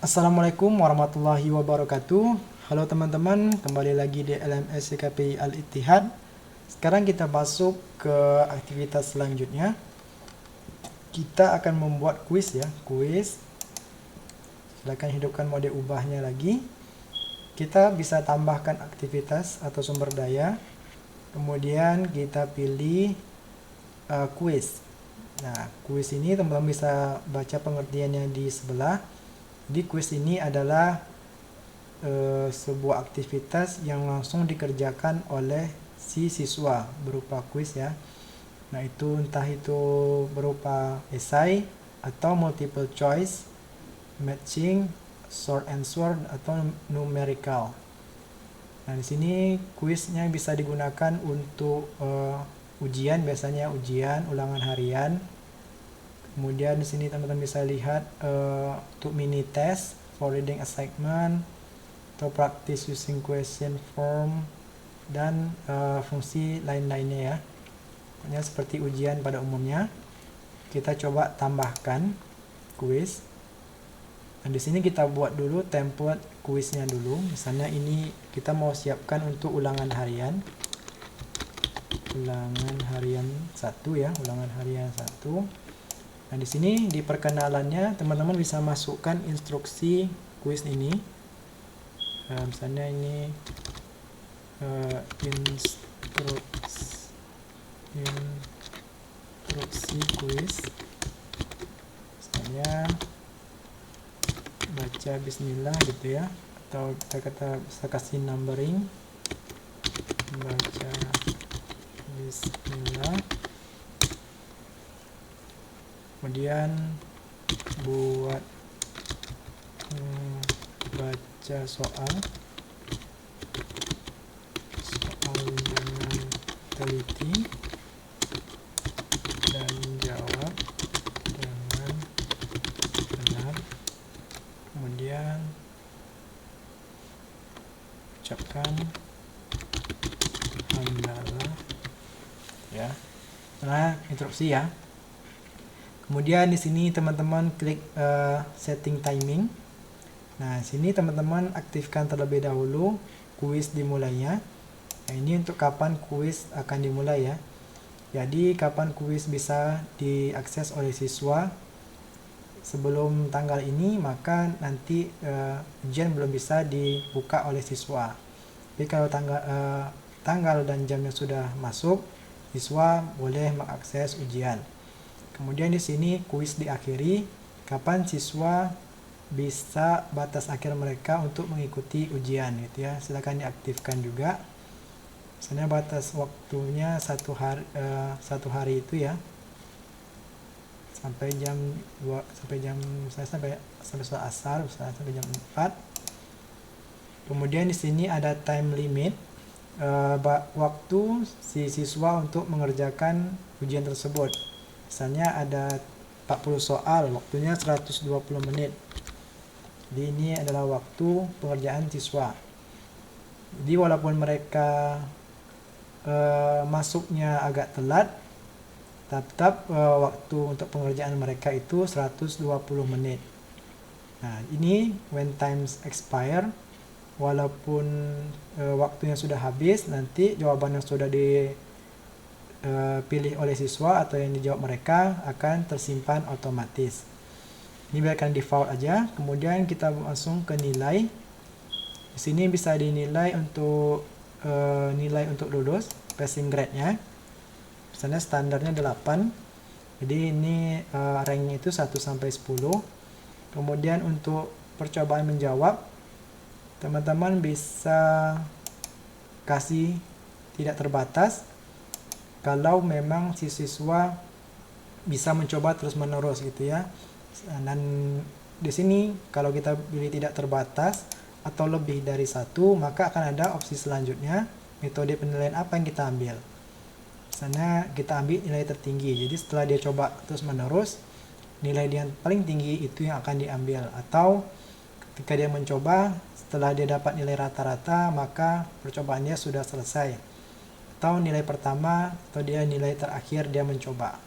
Assalamualaikum warahmatullahi wabarakatuh. Halo teman-teman, kembali lagi di LMS CKPI Al-Ittihad. Sekarang kita masuk ke aktivitas selanjutnya. Kita akan membuat kuis ya, kuis. Silakan hidupkan mode ubahnya lagi. Kita bisa tambahkan aktivitas atau sumber daya. Kemudian kita pilih kuis. Nah, kuis ini teman-teman bisa baca pengertiannya di sebelah. Jadi kuis ini adalah sebuah aktivitas yang langsung dikerjakan oleh si siswa berupa kuis ya. Nah, entah itu berupa esai atau multiple choice, matching, short answer atau numerical. Nah, di sini kuisnya bisa digunakan untuk ujian, biasanya ujian ulangan harian. Kemudian di sini teman-teman bisa lihat untuk mini test for reading assignment atau practice using question form dan fungsi lain-lainnya ya. Pokoknya seperti ujian pada umumnya. Kita coba tambahkan kuis. Nah, di sini kita buat dulu template kuisnya dulu. Misalnya ini kita mau siapkan untuk ulangan harian. Ulangan harian 1 ya, ulangan harian 1. Nah, di sini di perkenalannya teman-teman bisa masukkan instruksi kuis ini. Misalnya ini instruksi kuis. Misalnya baca bismillah gitu ya, atau kita bisa kasih numbering, baca bismillah, kemudian buat baca soal dengan teliti dan jawab dengan benar, kemudian ucapkan hamdalah ya. Nah, instruksi ya. Kemudian di sini teman-teman klik setting timing. Nah, sini teman-teman aktifkan terlebih dahulu kuis dimulainya. Nah, ini untuk kapan kuis akan dimulai ya. Jadi kapan kuis bisa diakses oleh siswa sebelum tanggal ini, maka nanti ujian belum bisa dibuka oleh siswa. Tapi kalau tanggal dan jamnya sudah masuk, siswa boleh mengakses ujian. Kemudian di sini kuis diakhiri, kapan siswa bisa batas akhir mereka untuk mengikuti ujian gitu ya. Silakan diaktifkan juga. Misalnya batas waktunya satu hari itu ya, sampai jam 2, sampai sholat asar, sampai jam 4. Kemudian di sini ada time limit, waktu si siswa untuk mengerjakan ujian tersebut. Misalnya ada 40 soal, waktunya 120 menit. Jadi ini adalah waktu pengerjaan siswa. Jadi walaupun mereka masuknya agak telat, tetap waktu untuk pengerjaan mereka itu 120 menit. Nah, ini when times expire, walaupun waktunya sudah habis, nanti jawaban yang sudah dipilih oleh siswa atau yang dijawab mereka akan tersimpan otomatis. Ini biarkan default aja. Kemudian kita langsung ke nilai. Di sini bisa dinilai untuk nilai untuk lulus, passing grade-nya. Misalnya standarnya 8. Jadi ini ranknya itu 1 sampai 10. Kemudian untuk percobaan menjawab, teman-teman bisa kasih tidak terbatas kalau memang si siswa bisa mencoba terus-menerus gitu ya. Dan di sini kalau kita pilih tidak terbatas atau lebih dari 1, maka akan ada opsi selanjutnya, metode penilaian apa yang kita ambil. Misalnya kita ambil nilai tertinggi, jadi setelah dia coba terus-menerus, nilai dia yang paling tinggi itu yang akan diambil. Atau ketika dia mencoba, setelah dia dapat nilai rata-rata, maka percobaannya sudah selesai. Atau nilai pertama, atau dia nilai terakhir dia mencoba.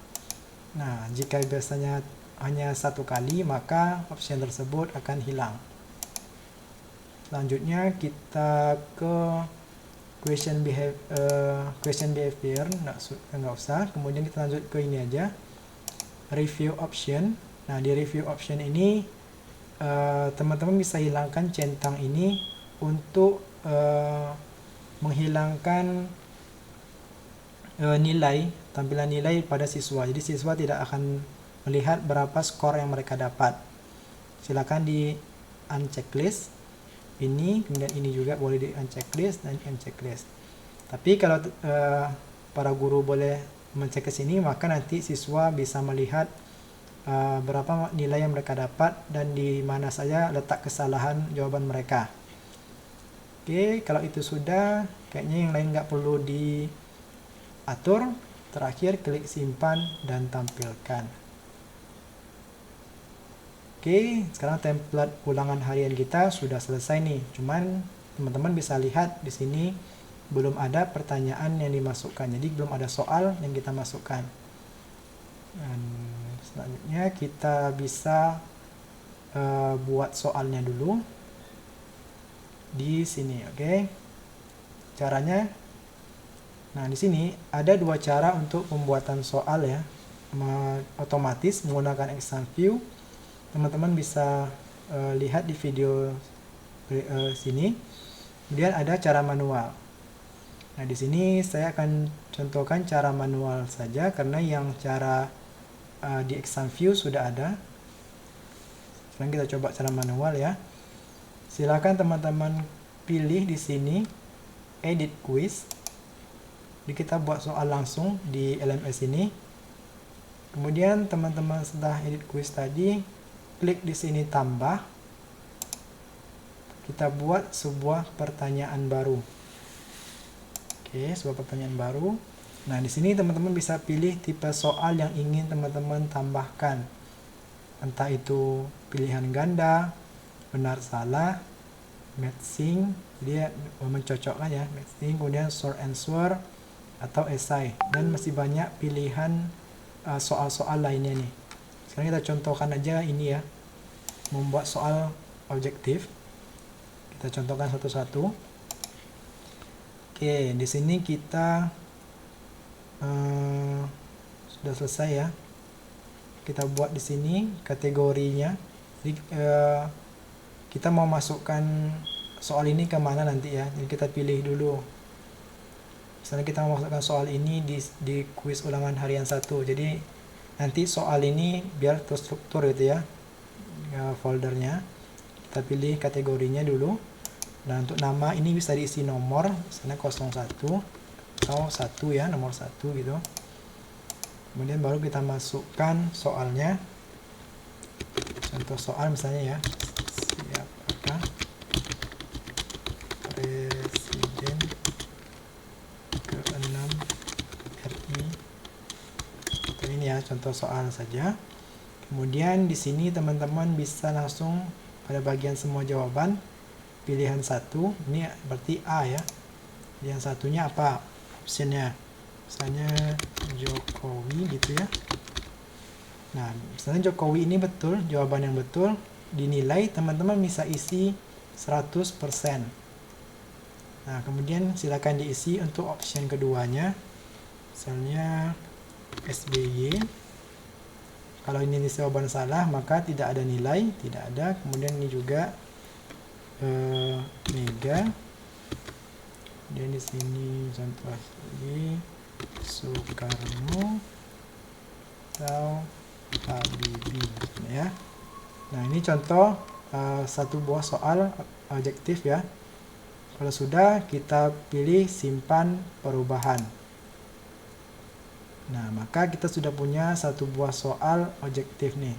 Nah, jika biasanya hanya satu kali, maka option tersebut akan hilang. Selanjutnya kita ke question behavior, nggak usah. Kemudian kita lanjut ke ini aja, review option. Nah, di review option ini teman-teman bisa hilangkan centang ini untuk menghilangkan tampilan nilai pada siswa. Jadi siswa tidak akan melihat berapa skor yang mereka dapat. Silakan di unchecklist ini, kemudian ini juga boleh di unchecklist dan unchecklist. Tapi kalau para guru boleh mencek ke sini, maka nanti siswa bisa melihat berapa nilai yang mereka dapat dan di mana saja letak kesalahan jawaban mereka. Oke, kalau itu sudah, kayaknya yang lain nggak perlu diatur. Terakhir, klik simpan dan tampilkan. Oke, sekarang template ulangan harian kita sudah selesai nih. Cuman teman-teman bisa lihat di sini belum ada pertanyaan yang dimasukkan. Jadi belum ada soal yang kita masukkan. Dan selanjutnya kita bisa buat soalnya dulu di sini, oke. Caranya, nah di sini ada dua cara untuk pembuatan soal ya, otomatis menggunakan exam view. Teman-teman bisa lihat di video sini. Kemudian ada cara manual. Nah, di sini saya akan contohkan cara manual saja karena yang cara di exam view sudah ada. Sekarang kita coba cara manual ya. Silakan teman-teman pilih di sini edit quiz. Jadi kita buat soal langsung di LMS ini. Kemudian teman-teman setelah edit quiz tadi, klik di sini tambah. Kita buat sebuah pertanyaan baru. Oke, sebuah pertanyaan baru. Nah, di sini teman-teman bisa pilih tipe soal yang ingin teman-teman tambahkan. Entah itu pilihan ganda, benar salah, matching, jadi mencocokkan ya, matching, kemudian short answer atau esai, dan masih banyak pilihan soal-soal lainnya nih. Sekarang kita contohkan aja ini ya, membuat soal objektif. Kita contohkan satu-satu. Oke, di sini kita sudah selesai ya. Kita buat di sini kategorinya. Jadi kita mau masukkan soal ini kemana nanti ya. Jadi kita pilih dulu. Misalnya kita mau masukkan soal ini di kuis ulangan harian 1. Jadi nanti soal ini biar terstruktur gitu ya, foldernya. Kita pilih kategorinya dulu. Dan untuk nama ini bisa diisi nomor, misalnya 01 atau 1 ya, nomor 1 gitu. Kemudian baru kita masukkan soalnya. Contoh soal misalnya ya, siapakah Presiden ke-6 RI? Ini ya contoh soal saja. Kemudian di sini teman-teman bisa langsung pada bagian semua jawaban, pilihan 1, ini berarti A ya. Pilihan satunya apa? Optionnya. Misalnya Jokowi gitu ya. Nah, misalnya Jokowi ini betul, jawaban yang betul, dinilai teman-teman bisa isi 100%. Nah, kemudian silakan diisi untuk option keduanya. Misalnya SBY. Kalau ini jawaban salah, maka tidak ada nilai, tidak ada. Kemudian ini juga Mega. Dan di sini contoh lagi Soekarno atau Habibie ya. Nah, ini contoh satu buah soal objektif ya. Kalau sudah, kita pilih simpan perubahan. Nah, maka kita sudah punya satu buah soal objektif nih.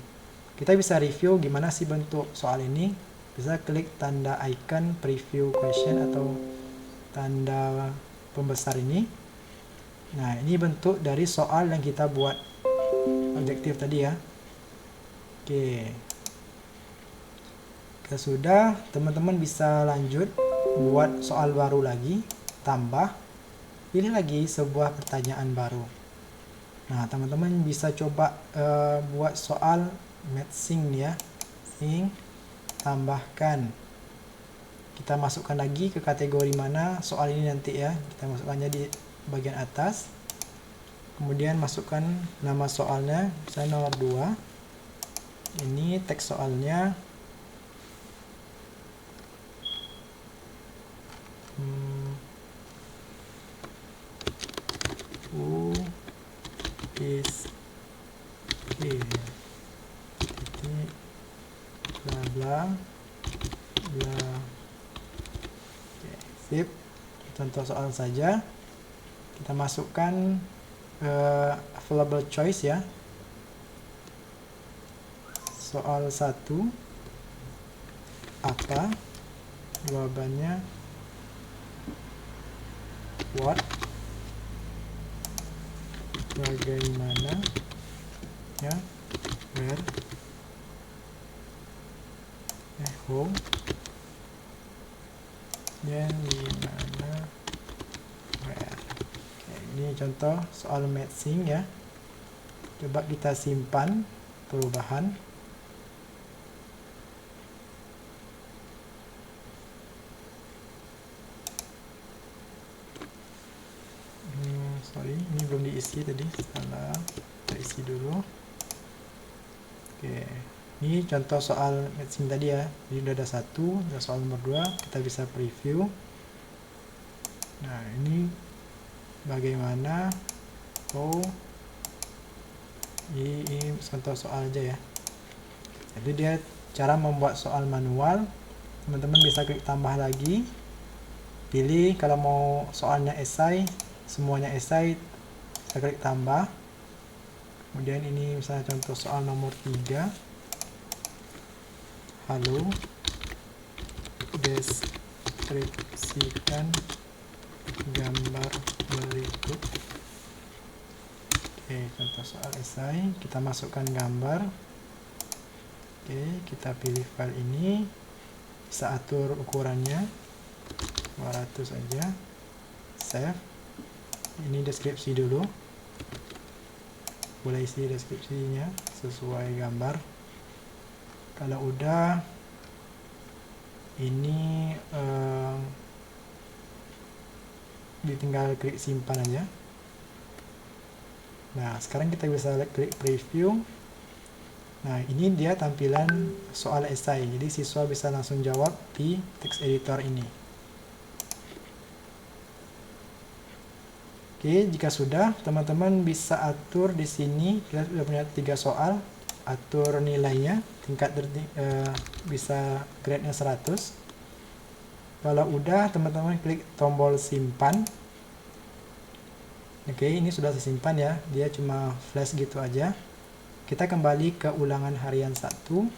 Kita bisa review gimana sih bentuk soal ini. Bisa klik tanda icon preview question atau tanda pembesar ini. Nah, ini bentuk dari soal yang kita buat objektif tadi ya. Oke. Kita sudah, teman-teman bisa lanjut buat soal baru lagi, tambah, pilih lagi sebuah pertanyaan baru. Nah, teman-teman bisa coba buat soal matching ya. Sing tambahkan. Kita masukkan lagi ke kategori mana soal ini nanti ya. Kita masukkannya di bagian atas. Kemudian masukkan nama soalnya, misalnya nomor 2. Ini teks soalnya. Who is here? Titik bla bla bla. Oke, sip. Contoh soal saja. Kita masukkan available choice ya. Soal 1 apa? Jawabannya what? Bagaimana? Ya, where? Home. Dan di mana? Where? Oke, ini contoh soal matching ya. Coba kita simpan perubahan. Sorry, ini belum diisi tadi, salah. Kita isi dulu. Oke, ini contoh soal matching tadi ya. Jadi udah ada 1, udah soal nomor 2, kita bisa preview. Nah, ini bagaimana? Oh, ini contoh soal aja ya. Jadi dia cara membuat soal manual. Teman-teman bisa klik tambah lagi. Pilih kalau mau soalnya esai, semuanya esai, saya klik tambah. Kemudian ini misalnya contoh soal nomor 3. Halo, deskripsikan gambar berikut. Oke, contoh soal esai, kita masukkan gambar. Oke, kita pilih file ini, bisa atur ukurannya 200 aja, save. Ini deskripsi dulu, boleh isi deskripsinya sesuai gambar. Kalau udah, ini ditinggal klik simpan aja. Nah, sekarang kita bisa klik preview. Nah, ini dia tampilan soal esai, jadi siswa bisa langsung jawab di text editor ini. Oke, jika sudah, teman-teman bisa atur di sini. Kita sudah punya 3 soal, atur nilainya, tingkat bisa grade-nya 100. Kalau udah, teman-teman klik tombol simpan. Oke, ini sudah tersimpan ya, dia cuma flash gitu aja. Kita kembali ke ulangan harian 1,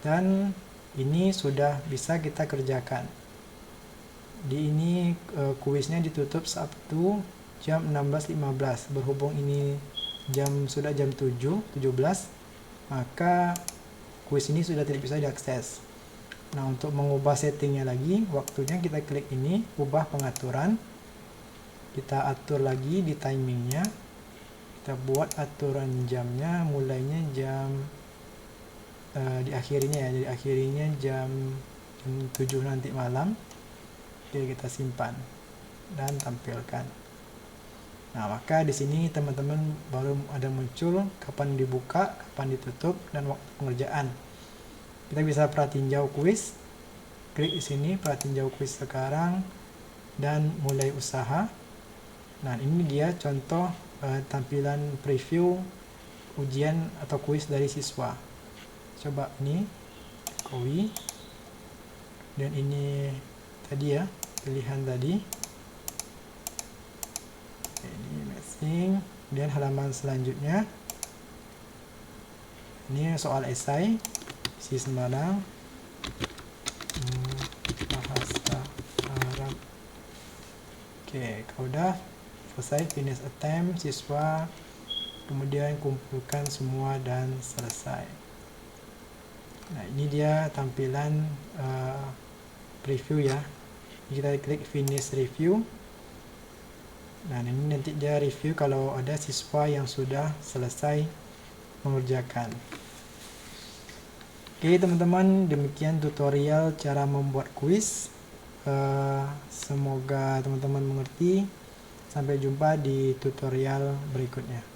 dan ini sudah bisa kita kerjakan. Di ini kuisnya ditutup Sabtu jam 16.15. Berhubung ini sudah jam 17, maka kuis ini sudah tidak bisa diakses. Nah, untuk mengubah settingnya lagi, waktunya kita klik ini, ubah pengaturan. Kita atur lagi di timingnya. Kita buat aturan jamnya, mulainya jam diakhirinya ya, jadi akhirinya jam 7 nanti malam. Oke, kita simpan dan tampilkan. Nah, maka di sini teman-teman baru ada muncul kapan dibuka, kapan ditutup, dan waktu pengerjaan. Kita bisa perhatiin jauh kuis. Klik di sini, perhatiin jauh kuis sekarang, dan mulai usaha. Nah, ini dia contoh tampilan preview ujian atau kuis dari siswa. Coba ini, Jokowi, dan ini tadi ya, pilihan tadi. Ini matching. Kemudian halaman selanjutnya, ini soal esai, isi sembarang, bahasa Arab. Oke, kalau udah selesai, finish attempt, siswa kemudian kumpulkan semua dan selesai. Nah, ini dia tampilan preview ya. Kita klik finish review. Nah, ini nanti dia review kalau ada siswa yang sudah selesai mengerjakan. Oke teman-teman, demikian tutorial cara membuat kuis. Semoga teman-teman mengerti. Sampai jumpa di tutorial berikutnya.